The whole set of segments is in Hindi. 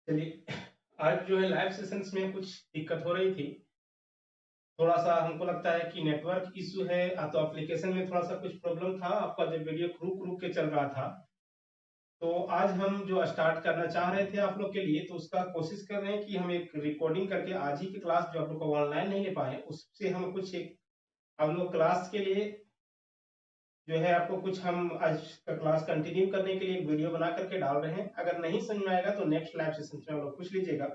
चलिए, आज जो है लाइव सेशंस में कुछ दिक्कत हो रही थी। थोड़ा-सा हमको लगता है कि नेटवर्क इश्यू है, तो एप्लीकेशन में थोड़ा-सा कुछ प्रॉब्लम था। आपका जब वीडियो रुक-रुक के चल रहा था, तो आज हम जो स्टार्ट करना चाह रहे थे आप लोग के लिए, तो उसका कोशिश कर रहे हैं कि हम एक रिकॉर्डिंग करके आज ही की क्लास जो आप लोग को ऑनलाइन नहीं ले पाए, उससे हम कुछ एक आप लोग क्लास के लिए जो है आपको कुछ हम आज का क्लास कंटिन्यू करने के लिए एक वीडियो बना करके डाल रहे हैं। अगर नहीं समझ में आएगा तो नेक्स्ट लाइव सेशन में आप लोग पूछ लीजिएगा।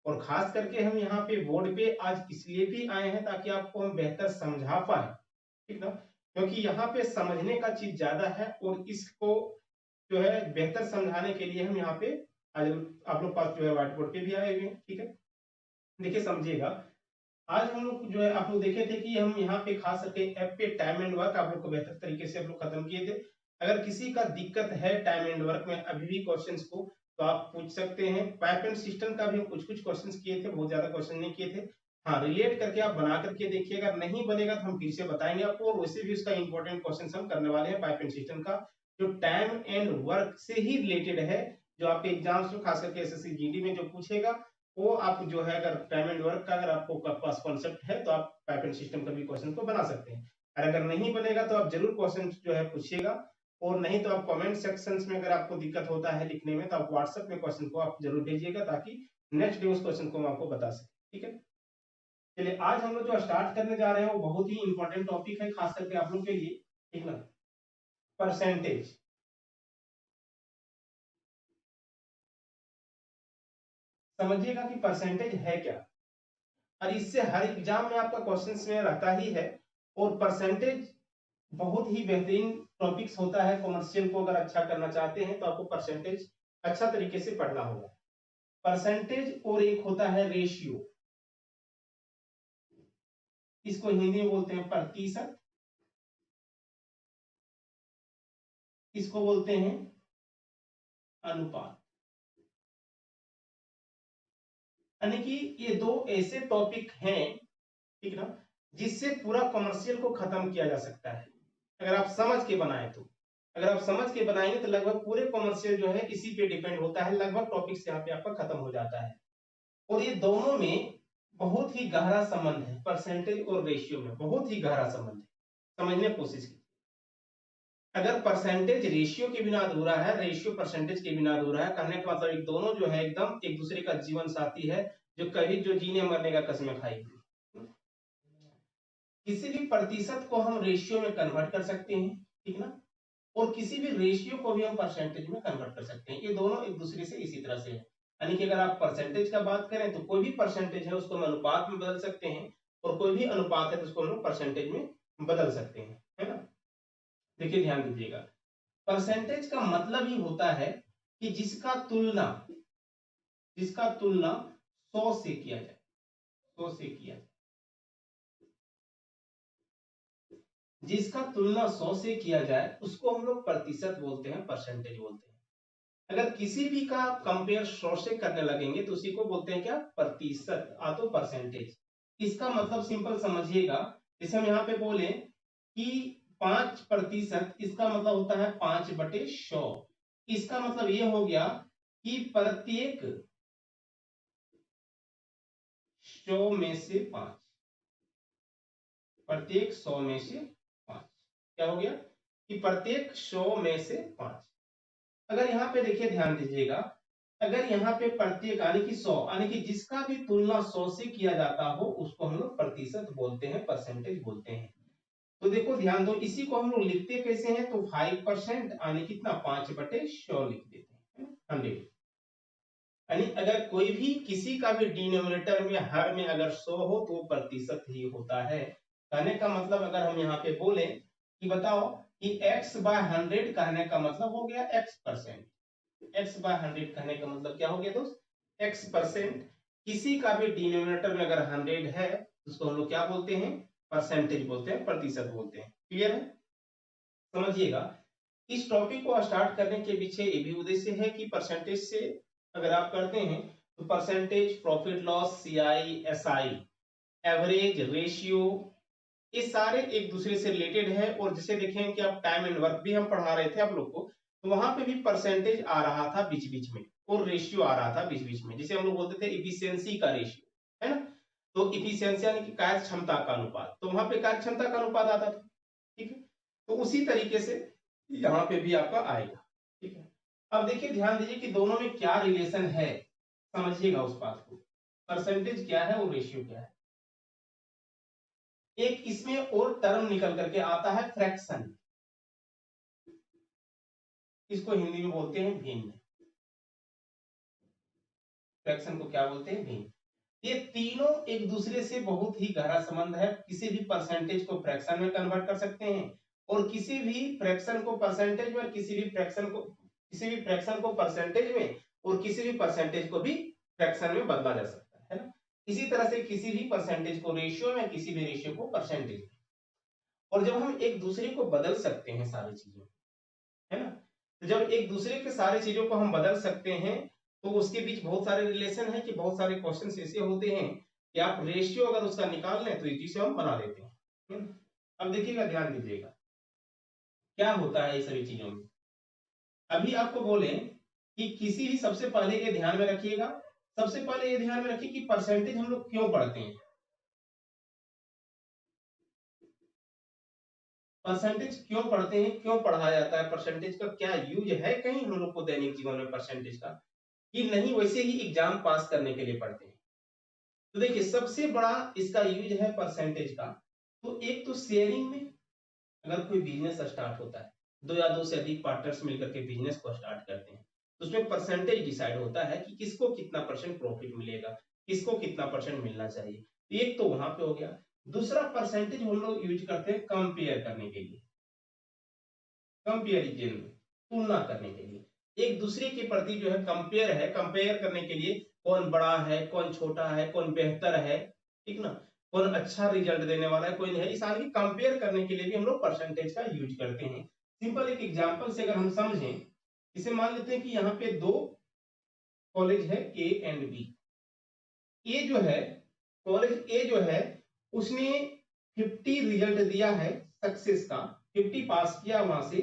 और खास करके हम यहाँ पे बोर्ड पे आज इसलिए भी आए हैं ताकि आपको हम बेहतर समझा पाए, ठीक ना? क्योंकि यहाँ पे समझने का चीज ज्यादा है और इसको जो है बेहतर समझाने के लिए हम यहाँ पे आज आप लोग पास जो है व्हाइट बोर्ड पे भी आए हुए हैं। ठीक है, देखिए समझिएगा। आज हम लोग जो है आप लोग देखे थे कि हम यहाँ पे खास करके ऐप पे टाइम एंड वर्क आप लोग को बेहतर तरीके से आप लोग खत्म किए थे। अगर किसी का दिक्कत है टाइम एंड वर्क में अभी भी क्वेश्चंस को, तो आप पूछ सकते हैं। पाइप एंड सिस्टम का भी हम कुछ कुछ क्वेश्चंस किए थे, बहुत ज्यादा क्वेश्चन नहीं किए थे। हाँ, रिलेट करके आप बना करके देखिएगा, नहीं बनेगा तो हम फिर से बताएंगे आपको। और वैसे भी उसका इंपॉर्टेंट क्वेश्चन हम करने वाले हैं पाइप एंड सिस्टम का, जो टाइम एंड वर्क से ही रिलेटेड है, जो आपके एग्जाम्स में खास करके एसएससी जीडी में जो पूछेगा, वो आप जो है अगर टाइम एंड वर्क का अगर आपको पास कॉन्सेप्ट है तो आप पाइप एंड सिस्टम का भी क्वेश्चन को बना सकते हैं। और अगर नहीं बनेगा तो आप जरूर क्वेश्चन जो है पूछिएगा। और नहीं तो आप कमेंट सेक्शंस में अगर आपको दिक्कत होता है लिखने में, तो आप व्हाट्सएप में क्वेश्चन को आप जरूर भेजिएगा ताकि नेक्स्ट डे उस क्वेश्चन को हम आपको बता सके। ठीक है, चलिए आज हम लोग जो स्टार्ट करने जा रहे हैं वो बहुत ही इंपॉर्टेंट टॉपिक है खास करके आप लोग के लिए, ठीक ना? परसेंटेज। समझिएगा कि परसेंटेज है क्या, और इससे हर एग्जाम में आपका क्वेश्चन में रहता ही है। और परसेंटेज बहुत ही बेहतरीन टॉपिक्स होता है। कॉमर्शियल को अगर अच्छा करना चाहते हैं तो आपको परसेंटेज अच्छा तरीके से पढ़ना होगा। परसेंटेज और एक होता है रेशियो, इसको हिंदी में बोलते हैं प्रतिशत, इसको बोलते हैं अनुपात। यानी कि ये दो ऐसे टॉपिक हैं, ठीक ना, जिससे पूरा कॉमर्शियल को खत्म किया जा सकता है अगर आप समझ के बनाए तो। अगर आप समझ के बनाएंगे तो लगभग पूरे कॉमर्शियल जो है इसी पे डिपेंड होता है। लगभग टॉपिक्स यहाँ पे आपका खत्म हो जाता है। और ये दोनों में बहुत ही गहरा संबंध है, परसेंटेज और रेशियो में बहुत ही गहरा संबंध है। समझने की कोशिश कीजिए। अगर परसेंटेज रेशियो के बिना अधूरा है, रेशियो परसेंटेज के बिना अधूरा है, कहने का मतलब एक दोनों जो है एकदम एक दूसरे का जीवन साथी है, जो कभी जो जीने मरने का कसम खाई। किसी भी प्रतिशत को हम रेशियो में कन्वर्ट कर सकते हैं, ठीक ना? और किसी भी रेशियो को भी हम परसेंटेज में कन्वर्ट कर सकते हैं। ये दोनों एक दूसरे से इसी तरह से है। यानी कि अगर आप परसेंटेज का बात करें तो कोई भी परसेंटेज है उसको हम अनुपात में बदल सकते हैं, और कोई भी अनुपात है तो उसको हम परसेंटेज में बदल सकते हैं, है ना? देखिए ध्यान दीजिएगा, परसेंटेज का मतलब ही होता है कि जिसका तुलना 100 से किया जाए, 100 से किया जाए, जिसका तुलना 100 से किया जाए उसको हम लोग प्रतिशत बोलते हैं, परसेंटेज बोलते हैं। अगर किसी भी का कंपेयर 100 से करने लगेंगे तो उसी को बोलते हैं क्या? प्रतिशत, तो परसेंटेज। इसका मतलब सिंपल समझिएगा, जैसे हम यहाँ पे बोले कि 5%, इसका मतलब होता है 5/100। इसका मतलब ये हो गया कि प्रत्येक 100 में से 5, प्रत्येक 100 में से 5 क्या हो गया कि प्रत्येक 100 में से 5। अगर यहाँ पे देखिए ध्यान दीजिएगा, अगर यहाँ पे प्रत्येक यानी कि 100, यानी कि जिसका भी तुलना 100 से किया जाता हो उसको हम लोग प्रतिशत बोलते हैं, परसेंटेज बोलते हैं। तो देखो ध्यान दो, इसी को हम लोग लिखते कैसे हैं? तो 5% यानी कितना? 5/100 लिख देते हैं, 100। यानी अगर कोई भी किसी का भी डिनोमिनेटर में हर में अगर 100 हो तो वो प्रतिशत ही होता है। कहने का मतलब अगर हम यहाँ पे बोले कि बताओ कि x/100 कहने का मतलब हो गया x%। x/100 कहने का मतलब क्या हो गया दोस्त? x%। किसी का भी डिनोमिनेटर में अगर 100 है उसको हम लोग क्या बोलते हैं? परसेंटेज बोलते हैं, प्रतिशत बोलते हैं। क्लियर है? समझिएगा, इस टॉपिक को स्टार्ट करने के पीछे ये भी उद्देश्य है कि परसेंटेज से अगर आप करते हैं तो percentage, profit loss, CI, SI, average, ratio, ये सारे एक दूसरे से रिलेटेड है। और जिसे देखें कि आप टाइम एंड वर्क भी हम पढ़ा रहे थे आप लोग को, तो वहां पे भी परसेंटेज आ रहा था बीच बीच में और रेशियो आ रहा था बीच बीच में, जिसे हम लोग बोलते थे इफिशियंसी का रेशियो, है ना। तो इफिशियंसी यानी कि कार्य क्षमता का अनुपात, तो वहां पे कार्य क्षमता का अनुपात आता था, ठीक है। तो उसी तरीके से यहाँ पे भी आपका आएगा, ठीक है। अब देखिए ध्यान दीजिए कि दोनों में क्या रिलेशन है, समझिएगा उस बात को। परसेंटेज क्या है और रेशियो क्या है। एक इसमें और टर्म निकल करके आता है फ्रैक्शन, इसको हिंदी में बोलते हैं भिन्न। फ्रैक्शन को क्या बोलते हैं, भिन्न। ये तीनों एक दूसरे से बहुत ही गहरा संबंध है। किसी भी परसेंटेज को फ्रैक्शन में कन्वर्ट कर सकते हैं और किसी भी फ्रैक्शन को परसेंटेज में, किसी भी फ्रैक्शन को परसेंटेज में और किसी भी परसेंटेज को भी फ्रैक्शन में बदला जा सकता है ना। इसी तरह से किसी भी परसेंटेज को रेशियो में, किसी भी रेशियो को परसेंटेज में। और जब हम एक दूसरे को बदल सकते हैं सारी चीजों, है ना, तो जब एक दूसरे के सारी चीजों को हम बदल सकते हैं तो उसके बीच बहुत सारे रिलेशन है कि बहुत सारे क्वेश्चन ऐसे होते हैं कि आप रेशियो अगर उसका निकाल लें तो इजी से हम बना लेते हैं। अब देखिएगा, ध्यान दीजिएगा क्या होता है ये सभी चीजों में। अभी आपको बोले कि किसी भी, सबसे पहले ये ध्यान में रखिएगा, सबसे पहले ये ध्यान में रखिए कि परसेंटेज हम लोग क्यों पढ़ते हैं। परसेंटेज क्यों पढ़ते हैं, क्यों पढ़ाया जाता है, परसेंटेज का क्या यूज है कहीं हम लोग को दैनिक जीवन में परसेंटेज का, कि नहीं वैसे ही एग्जाम पास करने के लिए पढ़ते हैं। तो देखिए सबसे बड़ा इसका यूज है परसेंटेज का। तो एक तो शेयरिंग में, अगर कोई बिजनेस स्टार्ट होता है, दो या दो से अधिक पार्टनर्स मिलकर के बिजनेस को स्टार्ट करते हैं, तो उसमें परसेंटेज डिसाइड होता है कि किसको कितना परसेंट प्रॉफिट मिलेगा, किसको कितना परसेंट मिलना चाहिए। एक तो वहां पे हो गया। दूसरा परसेंटेज हम लोग यूज करते हैं कंपेयर करने के लिए, कंपेरिजन, तुलना करने के लिए, एक दूसरे के प्रति जो है कंपेयर है, कंपेयर करने के लिए कौन बड़ा है, कौन छोटा है, कौन बेहतर है, ठीक ना, कौन अच्छा रिजल्ट देने वाला है, कोई नहीं है, इस आदमी कंपेयर करने के लिए भी हम लोग परसेंटेज का यूज करते हैं। सिंपल एक एग्जांपल से अगर हम समझें, इसे मान लेते हैं कि यहाँ पे दो कॉलेज है ए एंड बी। ए जो है, कॉलेज ए जो है उसने 50 रिजल्ट दिया है सक्सेस का, 50 पास किया वहां से,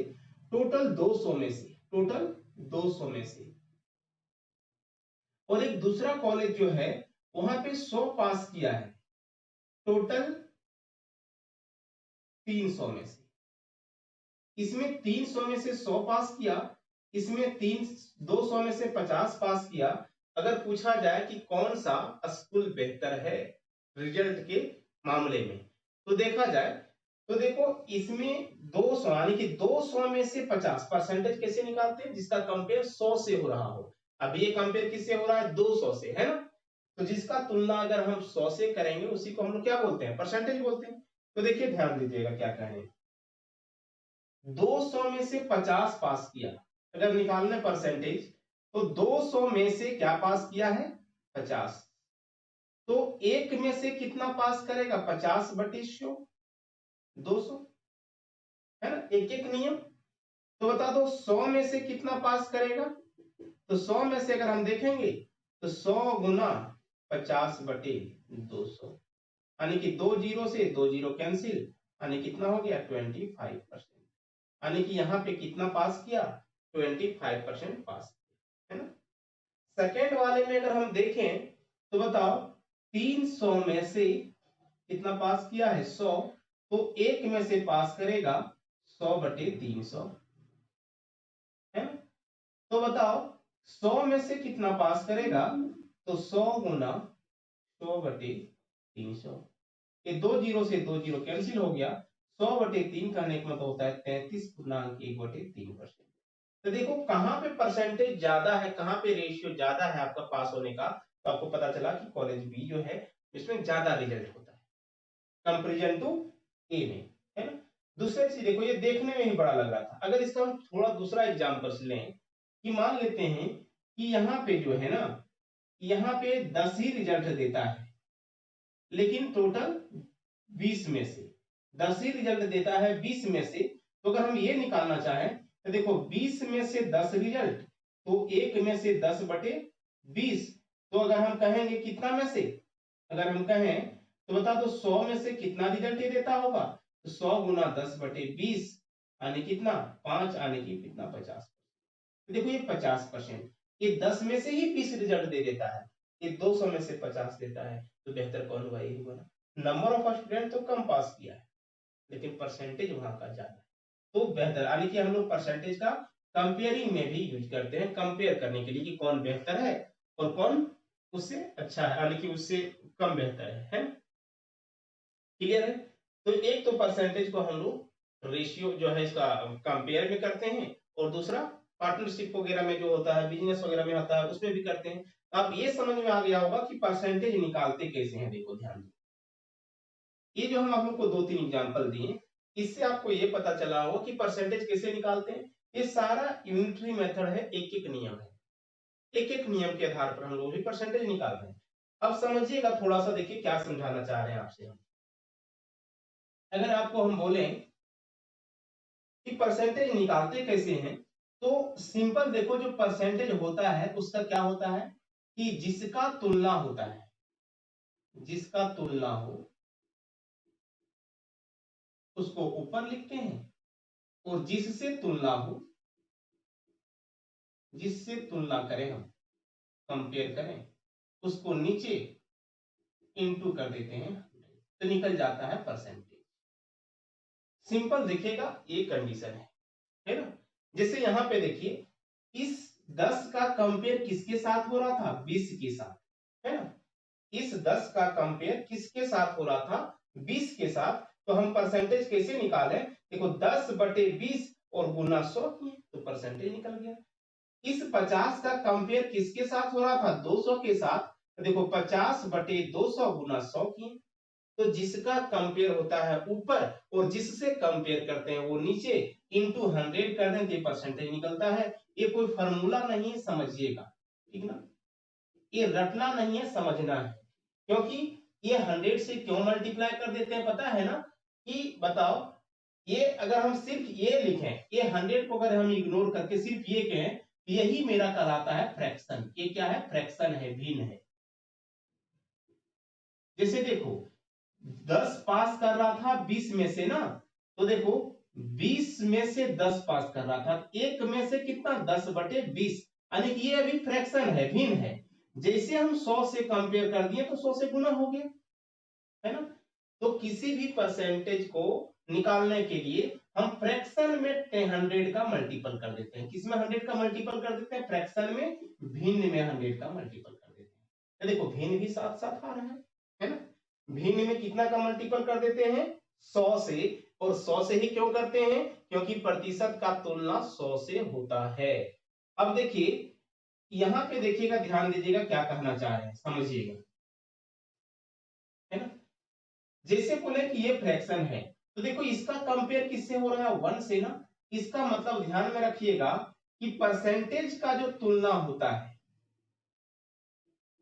टोटल 200 में से, टोटल 200 में से। और एक दूसरा कॉलेज जो है वहां पे 100 पास किया है, टोटल 300 में से। इसमें 300 में से 100 पास किया, इसमें 200 में से 50 पास किया। अगर पूछा जाए कि कौन सा स्कूल बेहतर है रिजल्ट के मामले में, तो देखा जाए तो देखो इसमें 200 यानी कि 200 में से 50 परसेंटेज कैसे निकालते हैं, जिसका कंपेयर 100 से हो रहा हो। अब ये कंपेयर किससे हो रहा है, 200 से, है ना। तो जिसका तुलना अगर हम 100 से करेंगे उसी को हम लोग क्या बोलते हैं, परसेंटेज बोलते हैं। तो देखिए ध्यान दीजिएगा क्या कह रहे हैं, 200 में से 50 पास किया, अगर निकालने परसेंटेज, तो 200 में से क्या पास किया है, 50। तो एक में से कितना पास करेगा, 50 बटे 100, 200, है ना, एक एक नियम। तो बता दो 100 में से कितना पास करेगा, तो 100 में से अगर हम देखेंगे तो 100 गुना 50 बटे 200, यानी कि 2 जीरो से 2 जीरो कैंसिल, यानी कितना हो गया 25%, यानी कि यहाँ पे कितना पास किया, 25% पास, है ना। सेकेंड वाले में अगर हम देखें तो बताओ 300 में से कितना पास किया है, 100, तो एक में से पास करेगा 100 बटे 300, है ना। तो बताओ 100 में से कितना पास करेगा, तो 100 गुना 100 बटे 300, ये 2 जीरो से 2 जीरो कैंसिल हो गया, 100 बटे 3 करने का मतलब होता है 33.1/3%। तो देखो कहां पे परसेंटेज ज्यादा है, कहां पे रेशियो ज्यादा है आपका पास होने का, तो आपको पता चला कि कॉलेज बी जो है इसमें ज्यादा रिजल्ट होता है कंपेरिजन टू ए में, है ना। दूसरा चीज देखो, ये देखने में ही बड़ा लग रहा था, अगर इसका हम थोड़ा दूसरा एग्जांपल लें कि मान लेते हैं कि यहाँ पे जो है ना, यहाँ पे 10 ही रिजल्ट देता है, लेकिन टोटल 20 में से 10 ही रिजल्ट देता है 20 में से। तो अगर हम ये निकालना चाहें तो देखो 20 में से 10 रिजल्ट, तो एक में से 10 बटे 20, तो अगर हम कहेंगे कितना में से, अगर हम कहें तो बता दो 100 में से कितना रिजल्ट ये देता होगा, तो 100 गुना 10 बटे 20 आने कितना 5, आने की कितना 50। देखो ये 50%, ये 10 में से ही 20 रिजल्ट दे देता है, ये 200 में से 50 देता है, तो बेहतर कौन हुआ, यही हुआ ना। नंबर ऑफ स्टूडेंट तो कम पास किया है लेकिन परसेंटेज वहां का ज्यादा है, तो बेहतर, यानी कि हम लोग परसेंटेज का कंपेयरिंग में भी यूज करते हैं, कंपेयर करने के लिए कि कौन बेहतर है और कौन उससे अच्छा है, यानी कि उससे कम बेहतर है। क्लियर है। तो एक तो परसेंटेज को हम लोग रेशियो जो है इसका कंपेयर में करते हैं, और दूसरा पार्टनरशिप वगैरह में जो होता है, बिजनेस वगैरह में होता है, उसमें भी करते हैं। अब ये समझ में आ गया होगा कि परसेंटेज निकालते कैसे हैं। देखो ध्यान दो, ये जो हम आप लोग को 2-3 एग्जांपल दिए, इससे आपको ये पता चला होगा कि परसेंटेज कैसे निकालते हैं। ये सारा यूनिटरी मेथड है, एक एक नियम है, एक एक नियम के आधार पर हम लोग भी परसेंटेज निकाल रहे हैं। अब समझिएगा थोड़ा सा, देखिए क्या समझाना चाह रहे हैं आपसे हम। अगर आपको हम बोले कि परसेंटेज निकालते कैसे हैं, तो सिंपल देखो, जो परसेंटेज होता है उसका क्या होता है कि जिसका तुलना होता है, जिसका तुलना हो उसको ऊपर लिखते हैं, और जिससे तुलना हो, जिससे तुलना करें हम, कंपेयर करें, उसको नीचे इनटू कर देते हैं, तो निकल जाता है परसेंटेज। सिंपल देखिएगा, ये कंडीशन है ना। जैसे यहां पे देखिए, इस 10 का कंपेयर किसके साथ हो रहा था, 20 के साथ, है ना। इस 10 का कंपेयर किसके साथ हो रहा था, 20 के साथ। तो हम परसेंटेज कैसे निकाले, देखो 10/20 और गुना 100 किए तो परसेंटेज निकल गया। इस 50 का कंपेयर किसके साथ हो रहा था, 200 के साथ, तो देखो 50/200 गुना 100 किए, तो जिसका कंपेयर होता है ऊपर और जिससे कंपेयर करते हैं वो नीचे, इंटू 100 कर दें तो परसेंटेज निकलता है। ये कोई फॉर्मूला नहीं है, समझिएगा, ठीक ना। ये रटना नहीं है, समझना है। क्योंकि ये 100 से क्यों मल्टीप्लाई कर देते हैं पता है ना, कि बताओ, ये अगर हम सिर्फ ये लिखें, ये 100 को अगर हम इग्नोर करके सिर्फ ये कहें, यही मेरा कहलाता है फ्रैक्शन। ये क्या है, फ्रैक्शन है, भिन्न है। जैसे देखो 10 पास कर रहा था 20 में से ना, तो देखो 20 में से 10 पास कर रहा था, एक में से कितना, 10/20, यानी कि ये अभी फ्रैक्शन है, भिन्न है। जैसे हम 100 से कंपेयर कर दिए तो 100 से गुना हो गया, है ना। तो किसी भी परसेंटेज को निकालने के लिए हम फ्रैक्शन में 100 का मल्टीपल कर देते हैं। किसमें 100 का मल्टीपल कर देते हैं, फ्रैक्शन में, भिन्न में 100 का मल्टीपल कर देते हैं। तो देखो भिन्न भी साथ साथ आ रहा है ना। भिन्न में कितना का मल्टीपल कर देते हैं, 100 से। और 100 से ही क्यों करते हैं, क्योंकि प्रतिशत का तुलना 100 से होता है। अब देखिए यहां पे देखिएगा, ध्यान दीजिएगा क्या कहना चाह रहे हैं, समझिएगा, है ना। जैसे बोले कि ये फ्रैक्शन है, तो देखो इसका कंपेयर किससे हो रहा है, 1 से ना। इसका मतलब ध्यान में रखिएगा कि परसेंटेज का जो तुलना होता है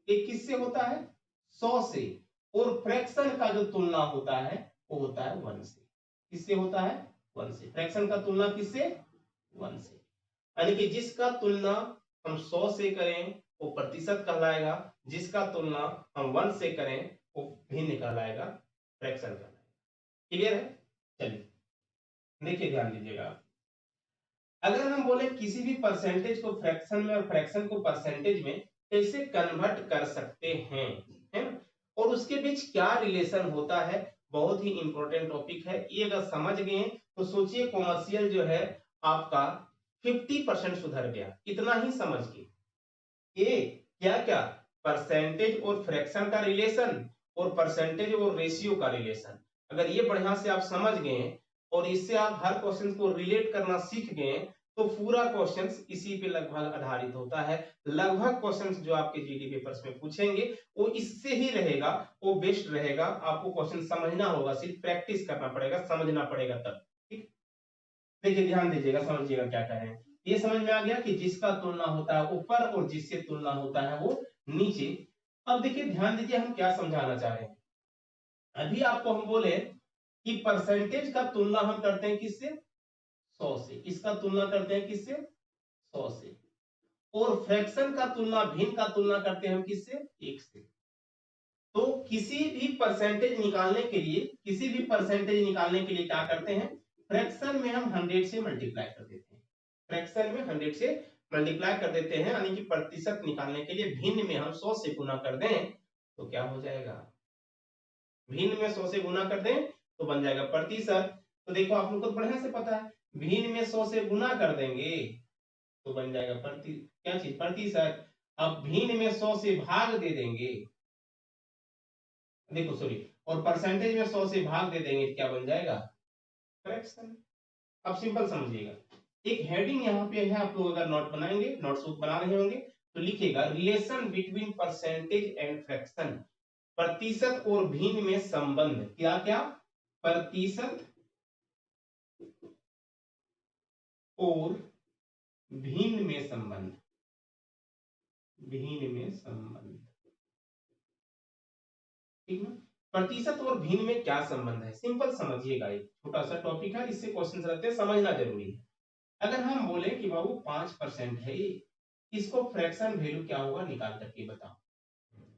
ये किससे होता है, 100 से, और फ्रैक्शन का जो तुलना होता है वो होता है 1 से। किससे होता है, 1 से। फ्रैक्शन का तुलना किससे, 1 से। यानी कि जिसका तुलना हम 100 से करें वो प्रतिशत कहलाएगा, जिसका तुलना हम 1 से करें वो भिन्न कहलाएगा, फ्रैक्शन कहलाएगा। क्लियर है। चलिए देखिए, ध्यान दीजिएगा, अगर हम बोले किसी भी परसेंटेज को फ्रैक्शन में और फ्रैक्शन को परसेंटेज में कैसे कन्वर्ट कर सकते हैं, है ना, और उसके बीच क्या रिलेशन होता है, बहुत ही इंपॉर्टेंट टॉपिक है ये। अगर समझ गए तो सोचिए कॉमर्शियल जो है आपका 50% सुधर गया, इतना ही समझ के। ये क्या क्या, परसेंटेज और फ्रैक्शन का रिलेशन, और परसेंटेज और रेशियो का रिलेशन, अगर ये बढ़िया से आप समझ गए और इससे आप हर क्वेश्चन को रिलेट करना सीख गए, तो पूरा क्वेश्चन इसी पे लगभग आधारित होता है। लगभग क्वेश्चन जो आपके जीडी पेपर्स में पूछेंगे वो इससे ही रहेगा, वो बेस्ट रहेगा। आपको क्वेश्चन समझना होगा, सिर्फ प्रैक्टिस करना पड़ेगा, समझना पड़ेगा तब। ठीक, देखिए ध्यान दीजिएगा, समझिएगा क्या कह रहे हैं। ये समझ में आ गया कि जिसका तुलना होता है ऊपर और जिससे तुलना होता है वो नीचे। अब देखिए ध्यान दीजिए, हम क्या समझाना चाह रहे हैं। अभी आपको हम बोले कि परसेंटेज का तुलना हम करते हैं किससे, 100 से। इसका तुलना करते हैं किससे, 100 से। और फ्रैक्शन का तुलना, भिन्न का तुलना करते हैं हम किससे, 1 से। तो किसी भी परसेंटेज निकालने के लिए, किसी भी परसेंटेज निकालने के लिए क्या करते हैं, फ्रैक्शन में हम 100 से मल्टीप्लाई कर देते हैं। फ्रैक्शन में 100 से मल्टीप्लाई कर देते हैं, यानी कि प्रतिशत निकालने के लिए भिन्न में हम 100 से गुना कर दें तो क्या हो जाएगा, भिन्न में 100 से गुना कर दें तो बन जाएगा प्रतिशत। तो देखो आप लोग को बढ़िया से पता है, भिन्न में 100 से गुना कर देंगे तो बन जाएगा क्या चीज, प्रतिशत। अब भिन्न में 100 से भाग दे देंगे, देखो सॉरी, और परसेंटेज में 100 से भाग दे देंगे क्या बन जाएगा, फ्रैक्शन। अब सिंपल समझिएगा, एक हेडिंग यहाँ पे है, आप लोग अगर नोट बनाएंगे, नोट्स बना रहे होंगे तो लिखिएगा relation between percentage and fraction, प्रतिशत और भिन्न में संबंध। क्या क्या, प्रतिशत और भिन्न में संबंध, भिन्न में संबंध, ठीक है। प्रतिशत और भिन्न में क्या संबंध है, सिंपल समझिएगा, एक छोटा सा टॉपिक है, इससे क्वेश्चन रहते हैं, समझना जरूरी है। अगर हम बोले कि बाबू 5% है ये, इसको फ्रैक्शन वैल्यू क्या होगा निकाल करके बताओ,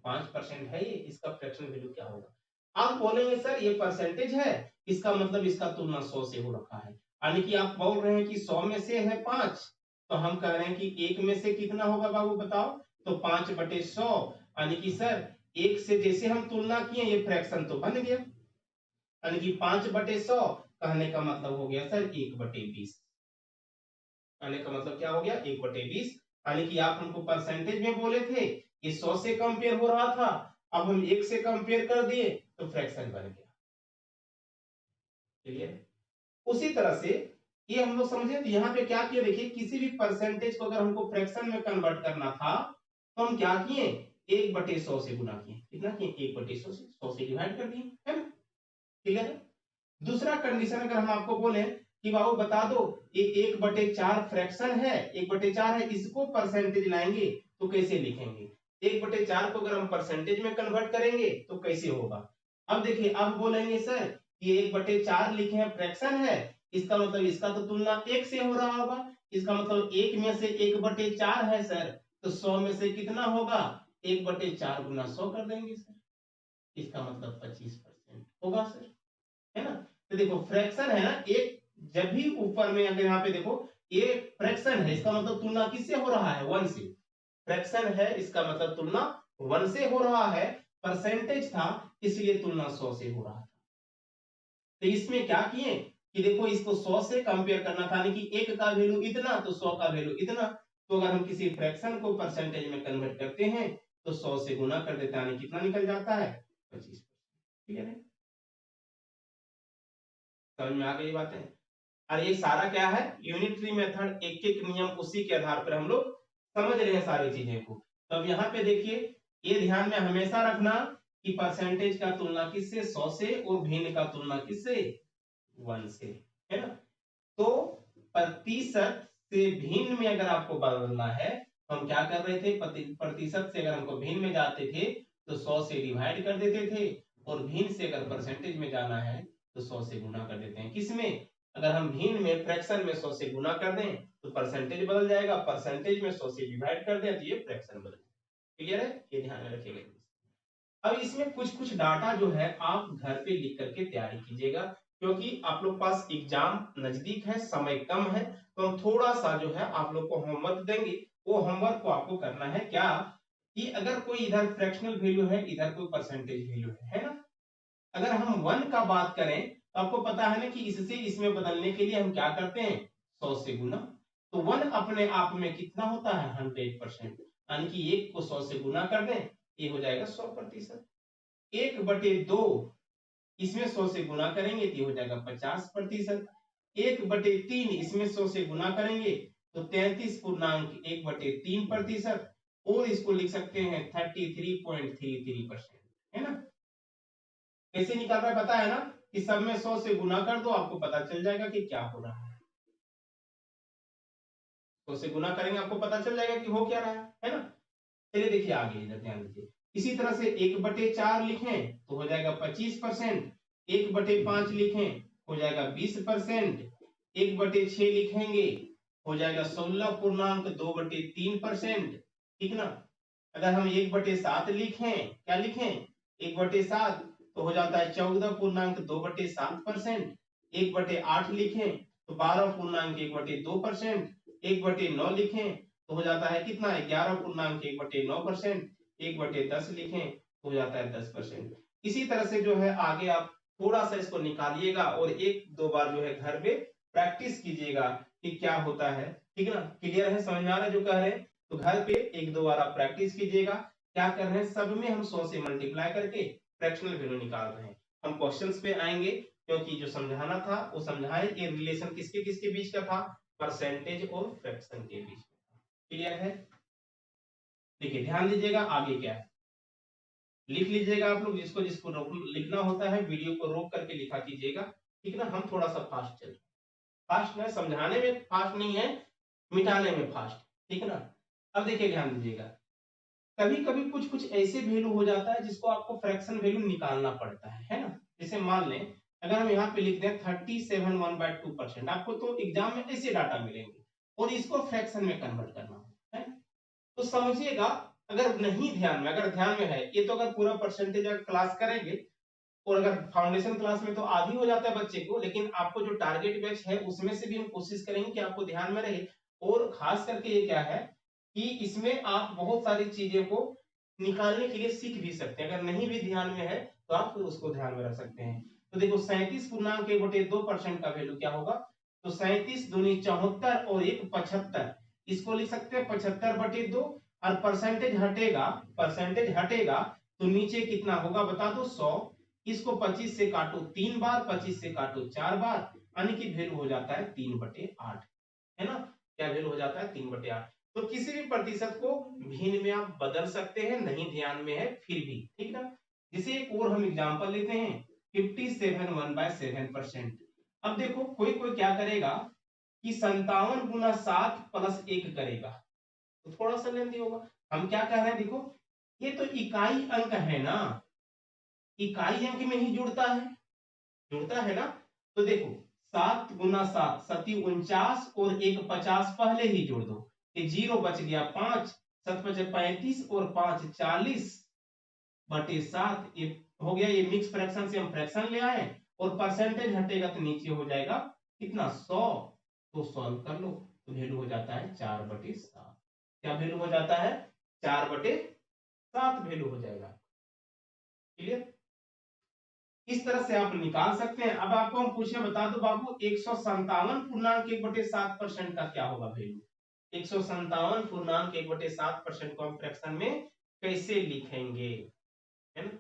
5% है ये, इसका फ्रैक्शन वैल्यू क्या होगा। आप बोलेंगे सर ये परसेंटेज है, इसका मतलब इसका तुलना 100 से हो रखा है, यानी कि आप बोल रहे हैं कि 100 में से है 5, तो हम कह रहे हैं कि 1 में से कितना होगा बाबू बताओ, तो 5/100, यानी कि सर 1 से जैसे हम तुलना किए ये फ्रैक्शन तो बन गया, यानी कि 5/100 कहने का मतलब हो गया सर 1/20, कहने का मतलब क्या हो गया 1/20, यानी कि आप हमको परसेंटेज में बोले थे ये 100 से कंपेयर हो रहा था, अब हम 1 से कंपेयर कर दिए तो फ्रैक्शन बन गया, क्लियर। उसी तरह से ये हम लोग समझे, तो यहाँ पे क्या किया देखिए, किसी भी परसेंटेज को अगर हमको फ्रैक्शन में कन्वर्ट करना था तो हम क्या किए, 1/100 से गुना किए, कितना किए 1/100 से, 100 से डिवाइड कर दिए, है ना, क्लियर है। दूसरा कंडीशन अगर हम आपको बोले कि बाबू बता दो ये 1/4 फ्रैक्शन है, 1/4 है, इसको परसेंटेज लाएंगे तो कैसे लिखेंगे, 1/4 को अगर हम परसेंटेज में कन्वर्ट करेंगे तो कैसे होगा। अब देखिए, अब बोलेंगे सर ये 1/4 लिखे हैं फ्रैक्शन है, इसका मतलब इसका तो तुलना 1 से हो रहा होगा, इसका मतलब 1 में से 1/4 है सर, तो 100 में से कितना होगा, 1/4 गुना 100 कर देंगे सर, इसका मतलब 25% होगा सर, है ना। तो देखो फ्रैक्शन है ना, एक जब भी ऊपर में अगर यहाँ पे देखो ये फ्रैक्शन है, इसका मतलब तुलना किससे हो रहा है, 1 से, फ्रैक्शन है इसका मतलब तुलना 1 से हो रहा है, परसेंटेज था इसलिए तुलना 100 से हो रहा था। तो इसमें क्या किए कि देखो इसको 100 से कंपेयर करना था, यानी कि 1 का वैल्यू इतना तो 100 का वैल्यू इतना, तो अगर हम किसी फ्रैक्शन को परसेंटेज में कन्वर्ट करते हैं तो 100 से गुना कर देते हैं, कितना निकल जाता है 25%, ठीक है, समझ में आ गई बातें। और ये सारा क्या है, यूनिटरी मेथड, एक एक नियम उसी के आधार पर हम लोग समझ रहे हैं सारी चीजें को। तो अब यहाँ पे देखिए, ये ध्यान में हमेशा रखना कि परसेंटेज का तुलना किससे, 100 से, और भिन्न का तुलना किससे, 1 से, है ना। तो प्रतिशत से भिन्न में अगर आपको बदलना है तो हम क्या कर रहे थे, प्रतिशत से अगर हमको भिन्न में जाते थे तो 100 से डिवाइड कर देते थे, और भिन्न से अगर परसेंटेज में जाना है तो 100 से गुना कर देते हैं, किसमें, अगर हम भिन्न में फ्रैक्शन में 100 से गुना कर दें तो परसेंटेज बदल जाएगा, परसेंटेज में 100 से डिवाइड कर दें तो ये फ्रैक्शन बदल जाएगा, क्लियर है, ये ध्यान में रखिएगा। अब इसमें कुछ कुछ डाटा जो है आप घर पे लिख करके तैयारी कीजिएगा, क्योंकि आप लोग पास एग्जाम नजदीक है, समय कम है, तो हम थोड़ा सा जो है आप लोग को होमवर्क देंगे, वो होमवर्क को आपको करना है क्या, कि अगर कोई इधर फ्रैक्शनल वैल्यू है, इधर कोई परसेंटेज वैल्यू है ना, अगर हम 1 का बात करें तो आपको पता है ना कि इससे इसमें बदलने के लिए हम क्या करते हैं, 100 से गुना, तो 1 अपने आप में कितना होता है 100%, यानी कि 1 को 100 से गुना कर दें, ये हो जाएगा 100%, 1/2 इसमें 100 से गुना करेंगे तो हो जाएगा 50%, 1/3 इसमें 100 से गुना करेंगे तो 33.1/3%, और इसको लिख सकते हैं 33.33%, है ना। कैसे निकाल रहा है पता है ना, कि सब में 100 से गुना कर दो, आपको पता चल जाएगा कि क्या हो रहा है, 100 से गुना करेंगे आपको पता चल जाएगा कि हो क्या रहा है ना। चलिए देखिए आगे, इधर ध्यान दीजिए, इसी तरह से 1/4 लिखें तो हो जाएगा 25%, 1/5 लिखें हो जाएगा 20%, 1/6 लिखेंगे हो जाएगा 16.2/3%, ठीक ना। अगर हम 1/7 लिखें, क्या लिखें 1/7, तो हो जाता है 14.2/7%, 1/8 लिखें तो 12.1/2%, 1/9 लिखें तो हो जाता है कितना, 11.1/9%, 1/10 लिखें तो हो जाता है 10%। इसी तरह से जो है आगे आप थोड़ा सा इसको निकालिएगा और एक दो बार जो है घर में प्रैक्टिस कीजिएगा कि क्या होता है, ठीक है ना। क्लियर है, समझ में आ रहा है जो कह रहे हैं? तो घर पे एक दो बार आप प्रैक्टिस कीजिएगा। क्या कर रहे हैं, सब में हम 100 से मल्टीप्लाई करके फ्रैक्शनल वैल्यू निकाल रहे हैं। हम क्वेश्चंस पे आएंगे क्योंकि जो समझाना था वो समझाए। ये रिलेशन किसके किसके बीच का था, परसेंटेज और फ्रैक्शन के बीच में। क्लियर है? देखिए ध्यान दीजिएगा आगे क्या है, लिख लीजिएगा आप लोग, जिसको जिसको लिखना होता है वीडियो को रोक करके लिखा कीजिएगा, ठीक है ना। हम थोड़ा सा फास्ट चल, फास्ट में समझाने में फास्ट नहीं है, मिटाने में फास्ट, ठीक है ना। अब देखिए ध्यान दीजिएगा, कभी कभी कुछ कुछ ऐसे वैल्यू हो जाता है जिसको आपको फ्रैक्शन वैल्यू निकालना पड़ता है ना। जैसे मान लें अगर हम यहाँ पे लिख दें 37.1/2%, आपको तो एग्जाम में ऐसे डाटा मिलेंगे और इसको फ्रैक्शन में कन्वर्ट करना है। तो समझिएगा, अगर नहीं ध्यान में, अगर ध्यान में है ये तो, अगर पूरा परसेंटेज अगर क्लास करेंगे और अगर फाउंडेशन क्लास में तो आधी हो जाता है बच्चे को, लेकिन आपको जो टारगेट बैच है उसमें से भी हम कोशिश करेंगे कि आपको ध्यान में रहे। और खास करके ये क्या है कि इसमें आप बहुत सारी चीजें को निकालने के लिए सीख भी सकते हैं। अगर नहीं भी ध्यान में है तो आप फिर उसको ध्यान में रख सकते हैं। तो देखो 37.1/2% का वैल्यू क्या होगा, तो 37 दूनी 74 और 1 75, इसको लिख सकते हैं 75/2। और परसेंटेज हटेगा, परसेंटेज हटेगा तो नीचे कितना होगा बता दो, 100। इसको 25 से काटो 3 बार, 25 से काटो 4 बार, यानी कि वैल्यू हो जाता है 3/8, है ना। क्या वैल्यू हो जाता है 3/8। तो किसी भी प्रतिशत को भिन्न में आप बदल सकते हैं, नहीं ध्यान में है फिर भी, ठीक ना। जैसे एक और हम एग्जांपल लेते हैं, 57.1/7%। अब देखो कोई कोई क्या करेगा कि 57 × 7 + 1 करेगा, तो थोड़ा सा लेंदी होगा। हम क्या कह रहे हैं, देखो ये तो इकाई अंक है ना, इकाई अंक में ही जुड़ता है ना। तो देखो 7 × 7 सती 49 और 1 50 पहले ही जोड़ दो, ये 0 बच गया 5, 7 5 35 और 5 40/7, ये हो गया। ये मिक्स फ्रैक्शन से हम फ्रैक्शन ले आए और परसेंटेज हटेगा तो नीचे हो जाएगा कितना, 100। तो सॉल्व कर लो तो वैल्यू हो जाता है 4/7। क्या वैल्यू हो जाता है, 4/7 वैल्यू हो जाएगा। क्लियर? इस तरह से आप निकाल सकते हैं। अब आपको हम पूछे, बता दो बाबू 157.1/7% का क्या होगा वैल्यू। 157.1/7% को हम फ्रैक्शन में कैसे लिखेंगे, है ना।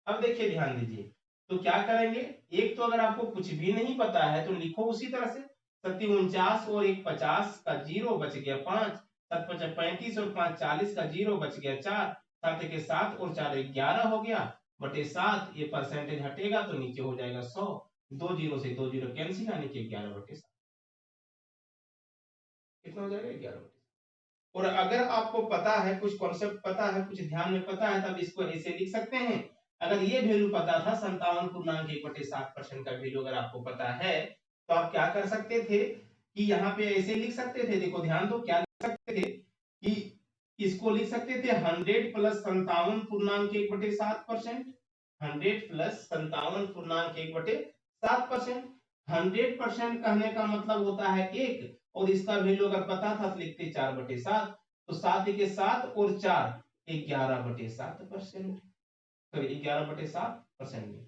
अब देखिए ध्यान दीजिए, तो क्या करेंगे, एक तो अगर आपको कुछ भी नहीं पता है तो लिखो उसी तरह से, 7 49 और 1 50 का 0 बच गया 5, 7 5 35 और 5 40 का 0 बच गया 4, 7 के 7 और 4 11 हो गया बटे 7, ये परसेंटेज हटेगा तो नीचे हो जाएगा 100। 2 0 से 2 0 कैंसिल, यानी कि 11/7 कितना हो जाएगा, 11/7। और अगर आपको पता है, कुछ कॉन्सेप्ट पता है, कुछ ध्यान में पता है, तब इसको ऐसे लिख सकते हैं। अगर ये वैल्यू पता था 57.1/7% का वैल्यू अगर आपको पता है, तो आप क्या कर सकते थे कि यहाँ पे ऐसे लिख सकते थे। देखो ध्यान दो, क्या लिख सकते थे कि इसको लिख सकते थे 100 + 57.1/7%। 100 + 57.1/7%। 100% कहने का मतलब होता है 1, और इसका वैल्यू अगर पता था तो लिखते 4/7। तो 7 के 7 और 4 11/7%, तो 11/7%।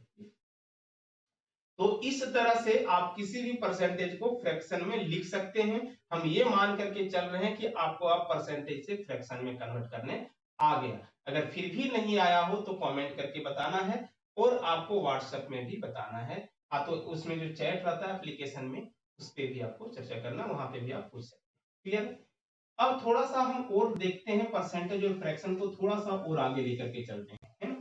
तो इस तरह से आप किसी भी परसेंटेज को फ्रैक्शन में लिख सकते हैं। हम ये मान करके चल रहे हैं कि आपको आप परसेंटेज से फ्रैक्शन में कन्वर्ट करने आ गया। अगर फिर भी नहीं आया हो तो कमेंट करके बताना है, और आपको व्हाट्सएप में भी बताना है। हाँ, तो उसमें जो चैट रहता है एप्लीकेशन में, उस पर भी आपको चर्चा करना, वहां पे भी आप पूछ सकते हैं। क्लियर? अब थोड़ा सा हम और देखते हैं परसेंटेज और फ्रैक्शन को, थोड़ा सा और आगे लेकर के चलते हैं, है ना।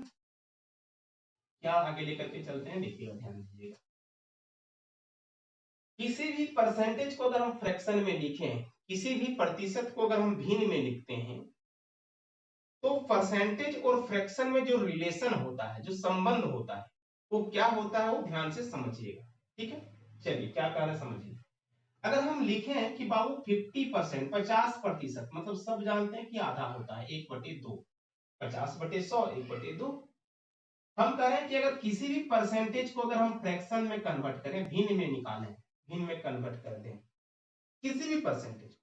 क्या आगे लेकर के चलते हैं, देखिएगा ध्यान दीजिएगा। किसी भी परसेंटेज को अगर हम फ्रैक्शन में लिखें, किसी भी प्रतिशत को अगर हम भिन्न में लिखते हैं, तो परसेंटेज और फ्रैक्शन में जो रिलेशन होता है, जो संबंध होता है, वो क्या होता है, वो ध्यान से समझिएगा। ठीक है, चलिए क्या कह रहे हैं समझिए। अगर हम लिखें कि बाबू 50%, 50%, मतलब सब जानते हैं कि आधा होता है 1/2, 50/100 1/2। हम कह रहे हैं कि अगर किसी भी परसेंटेज को अगर हम फ्रैक्शन में कन्वर्ट करें, भिन्न में निकालें, भिन्न में कन्वर्ट कर दें किसी भी परसेंटेज,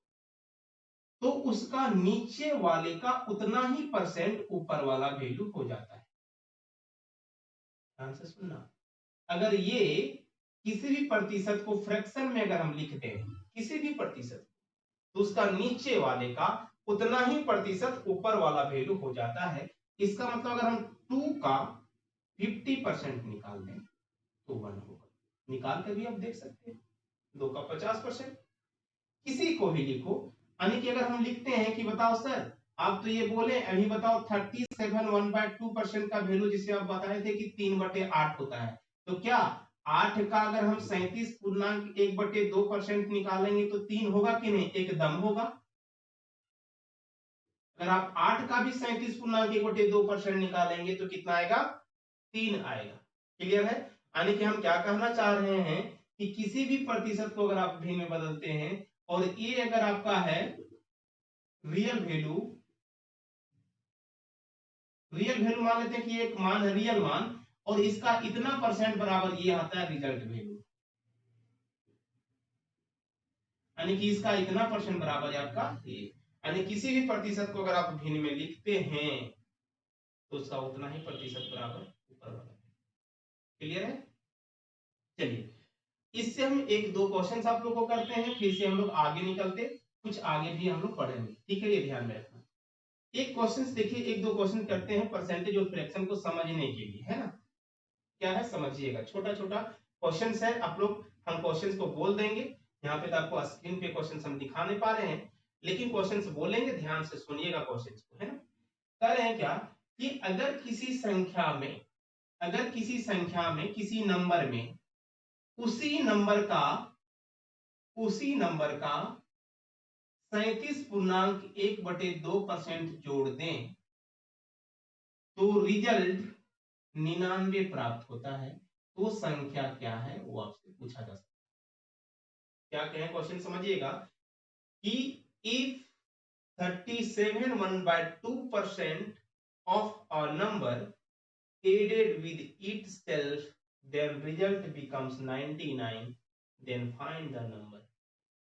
तो उसका नीचे वाले का उतना ही परसेंट ऊपर वाला वैल्यू हो जाता है। ध्यान से सुनना, अगर ये किसी भी प्रतिशत को फ्रैक्शन में अगर हम लिखते हैं किसी भी प्रतिशत, तो उसका नीचे वाले का उतना ही प्रतिशत ऊपर वाला वैल्यू हो जाता है। इसका मतलब अगर हम 2 का 50% निकाल दें तो 1 होगा। निकाल कर भी आप देख सकते हैं। 2 का 50% किसी को भी लिखो, यानी कि अगर हम लिखते हैं कि बताओ सर आप तो ये बोले अभी बताओ 37 1/2% का वैल्यू जिसे आप बताए थे कि 3/8 होता है, तो क्या 8 का अगर हम 37.1/2% निकालेंगे तो 3 होगा कि नहीं? एकदम होगा। अगर आप 8 का भी 37.1/2% निकालेंगे तो कितना आएगा? 3 आएगा। क्लियर है? यानी कि हम क्या कहना चाह रहे हैं कि किसी भी प्रतिशत को अगर आप भी में बदलते हैं और ये अगर आपका है रियल वैल्यू, रियल वैल्यू मान लेते हैं कि एक मान है रियल मान, और इसका इतना परसेंट बराबर ये आता है रिजल्ट वैल्यू, यानी कि इसका इतना परसेंट बराबर है आपका ये। यानी किसी भी प्रतिशत को अगर आप भिन्न में लिखते हैं तो उसका उतना ही प्रतिशत बराबर ऊपर वाला। क्लियर है? चलिए इससे हम एक दो क्वेश्चन आप लोग को करते हैं, फिर से हम लोग आगे निकलते, कुछ आगे भी हम लोग पढ़ेंगे। ठीक है, ये ध्यान में रखना। एक क्वेश्चन देखिए, एक दो क्वेश्चन करते हैं परसेंटेज और फ्रैक्शन को समझने के लिए, है ना? क्या है समझिएगा, छोटा छोटा क्वेश्चन है। आप लोग हम क्वेश्चन को बोल देंगे, यहाँ पे तो आपको स्क्रीन पे क्वेश्चन हम दिखा नहीं पा रहे हैं, लेकिन क्वेश्चन बोलेंगे, ध्यान से सुनिएगा क्वेश्चन को, है ना? कह रहे हैं क्या कि अगर किसी संख्या में, अगर किसी संख्या में किसी नंबर में उसी नंबर का 37.1/2% जोड़ दें तो रिजल्ट 99 प्राप्त होता है। तो संख्या क्या है वो आपसे पूछा जा सकता है। क्या कहें क्वेश्चन समझिएगा कि if 37.1/2% of a number added with itself then result becomes 99, then find the number।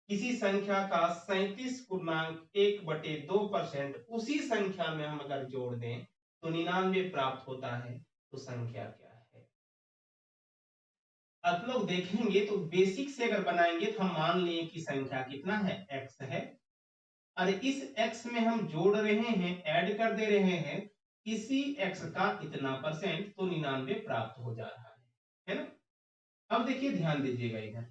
किसी संख्या का 37.1/2% उसी संख्या में हम अगर जोड़ दें तो 99 प्राप्त होता है। तो संख्या क्या है? आप लोग देखेंगे तो बेसिक से अगर बनाएंगे तो हम मान लिए कि संख्या कितना है? x है। और इस x में हम जोड़ रहे हैं, ऐड कर दे रहे हैं इसी x का इतना परसेंट, तो 99 प्राप्त हो जा रहा है ना? अब देखिए ध्यान दीजिएगा इधर,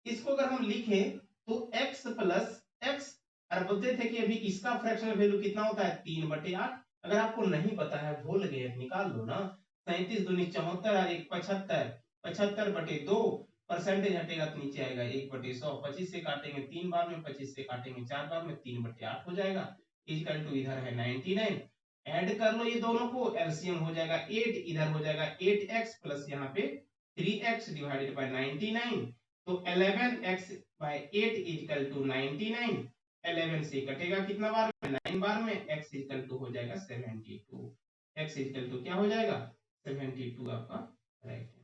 इसको अगर हम लिखें तो x प्लस x, और बोलते थे कि अभी इसका फ्रैक्शनल वैल्यू कितना होता है? 3/8। अगर आपको नहीं पता है, भूल गए, निकाल लो ना। 37 दूनी 74 और 1 75, 75/2 परसेंटेज हटेगा तो नीचे आएगा 1/100। 25 से काटेंगे 3 बार में, 25 से काटेंगे 4 बार में, 3/8 हो जाएगा। इक्वल टू इधर है 99, ऐड कर लो ये दोनों को, एलसीएम हो जाएगा 8, इधर हो जाएगा 8x प्लस यहाँ पे 3x डिवाइडेड बाय 99, तो 11x बाय 8 इक्वल टू 99। 11 से कटेगा कितना बार में? 9 बार में, x इक्वल टू हो जाएगा 72। x इक्वल टू क्या हो जाएगा? 72 आपका राइट आंसर।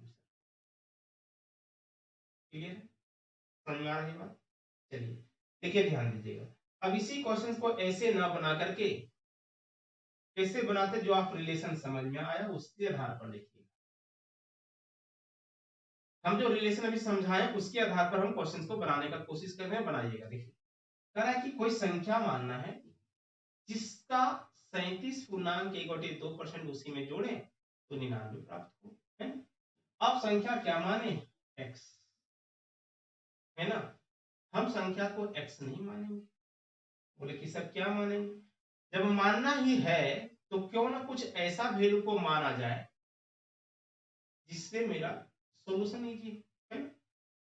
क्लियर? समझ में आ रही बात? चलिए देखिए ध्यान दीजिएगा, अब इसी क्वेश्चन को ऐसे ना बना करके कैसे बनाते, जो आप रिलेशन समझ में आया उसके आधार पर लिखिए। हम जो रिलेशन अभी समझाएं उसके आधार पर हम क्वेश्चन को बनाने का कोशिश कर रहे हैं, बनाइएगा। देखिए कह रहा है कि कोई संख्या मानना है जिसका 37.1/2% उसी में जोड़े तो 99 प्राप्त हो, है ना? अब संख्या क्या माने? x, है ना? हम संख्या को x नहीं मानेंगे। बोले कि सर क्या मानेंगे? जब मानना ही है तो क्यों ना कुछ ऐसा वैल्यू को माना जाए जिससे मेरा सॉल्यूशन इजी है।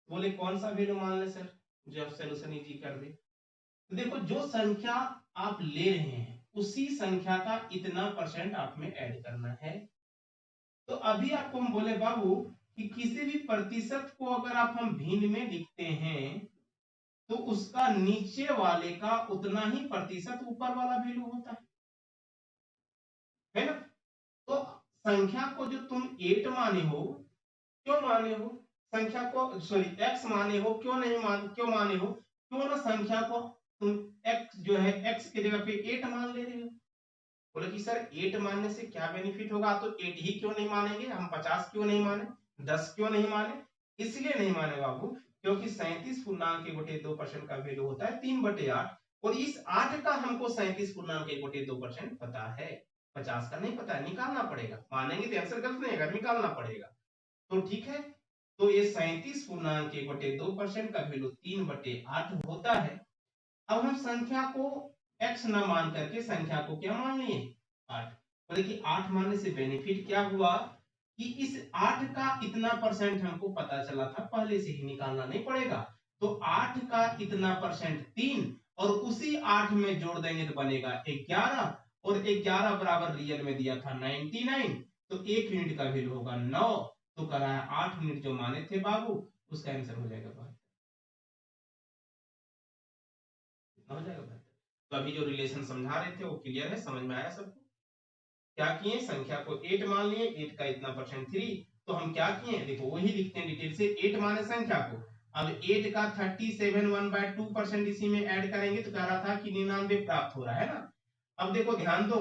बोले कौन सा वैल्यू मान ले सर जो आप सॉल्यूशन इजी कर दे? तो देखो, जो संख्या आप ले रहे हैं उसी संख्या का इतना परसेंट आप में ऐड करना है। तो अभी आपको हम बोले बाबू कि किसी भी प्रतिशत को अगर आप हम भिन्न में लिखते हैं तो उसका नीचे वाले का उतना ही प्रतिशत ऊपर वाला वैल्यू होता है ना? तो संख्या को जो तुम 8 माने हो, क्यों माने हो? संख्या को सॉरी x माने हो, क्यों नहीं मान, क्यों माने हो? क्यों ना संख्या को तुम x जो है x की जगह पे 8 मान ले रहे हो। बोले कि सर 8 मानने से क्या बेनिफिट होगा, तो 8 ही क्यों नहीं मानेंगे हम, 50 क्यों नहीं माने, 10 क्यों नहीं माने? इसलिए नहीं माने बाबू, क्योंकि 37 पूर्णांक के बटे 2% का वैल्यू होता है 3/8, और इस 8 का हमको 37 पूर्णांक के बटे 2% पता है, 50 का नहीं पता है, निकालना पड़ेगा। मानेंगे तो आंसर गलत नहीं है, निकालना पड़ेगा। तो ठीक है, तो ये 37 पूर्णांक के बटे 2% का वैल्यू 3/8 होता है। अब हम संख्या को x न मान करके संख्या को क्या मान लिए, 8। बोले कि 8 मानने से बेनिफिट क्या हुआ कि इस 8 का इतना परसेंट हमको पता चला था, पहले से ही निकालना नहीं पड़ेगा। तो 8 का इतना परसेंट 3, और उसी 8 में जोड़ देंगे तो बनेगा 11, और 11 बराबर रियल में दिया था 99, तो 1 यूनिट का वैल्यू होगा 9। तो कह रहा है 8 यूनिट जो माने थे बाबू, उसका आंसर हो जाएगा 72। हो जाएगा 72। तो अभी जो रिलेशन समझा रहे थे वो क्लियर है, समझ में आया सबको? क्या किए, संख्या को 8 मान लिए, 8 का इतना परसेंट 3, तो हम क्या किए, देखो वही लिखते हैं डिटेल से। 8 माने संख्या को, अब 8 का 37 1/2% इसी में ऐड करेंगे, तो कह रहा था कि 99 प्राप्त हो रहा है ना। अब देखो ध्यान दो,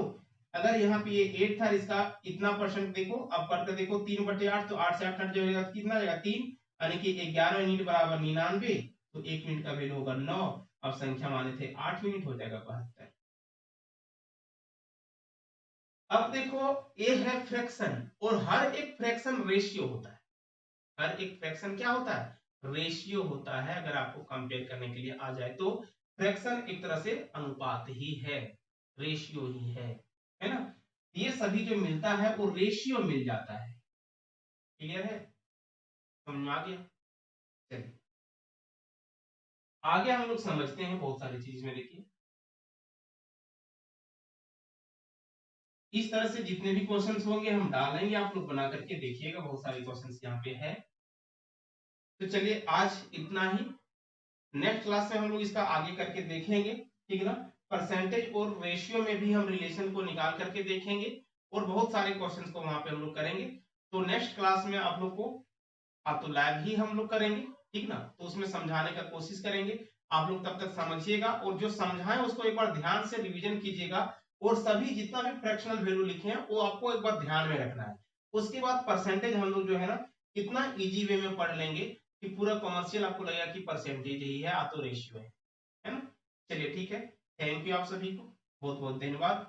अगर यहाँ पे ये 8 था, इसका इतना परसेंट देखो, अब करके देखो 3/8, तो 8 से 8 कट जाएगा, कितना जाएगा 3, यानी कि 11 यूनिट बराबर 99, तो 1 यूनिट का वैल्यू होगा 9। अब संख्या माने थे 8 यूनिट, हो जाएगा 72। अब देखो ये है फ्रैक्शन, और हर एक फ्रैक्शन रेशियो होता है। हर एक फ्रैक्शन क्या होता है, रेशियो होता है। अगर आपको कंपेयर करने के लिए आ जाए तो फ्रैक्शन एक तरह से अनुपात ही है, रेशियो ही है ना। ये सभी जो मिलता है वो रेशियो मिल जाता है। क्लियर है, समझ में आ गया? चलिए आगे हम लोग समझते हैं बहुत सारी चीज में। देखिए इस तरह से जितने भी क्वेश्चंस होंगे हम डालेंगे, आप लोग बना करके देखिएगा, बहुत सारे क्वेश्चंस यहाँ पे है। तो चलिए आज इतना ही, नेक्स्ट क्लास में हम लोग इसका आगे करके देखेंगे, ठीक है ना। परसेंटेज और रेशियो में भी हम रिलेशन को निकाल करके देखेंगे, और बहुत सारे क्वेश्चंस को वहां पे हम लोग करेंगे। तो नेक्स्ट क्लास में आप लोग को, आप तो लैब ही हम लोग करेंगे, ठीक ना, तो उसमें समझाने का कोशिश करेंगे। आप लोग तब तक समझिएगा, और जो समझाएं उसको एक बार ध्यान से रिवीजन कीजिएगा, और सभी जितना भी फ्रैक्शनल वैल्यू लिखे हैं वो आपको एक बार ध्यान में रखना है। उसके बाद परसेंटेज हम लोग जो है ना कितना इजी वे में पढ़ लेंगे कि पूरा कॉमर्शियल आपको लगेगा कि परसेंटेज ही है, आ तो रेशियो है ना। चलिए ठीक है, थैंक यू आप सभी को, बहुत बहुत धन्यवाद।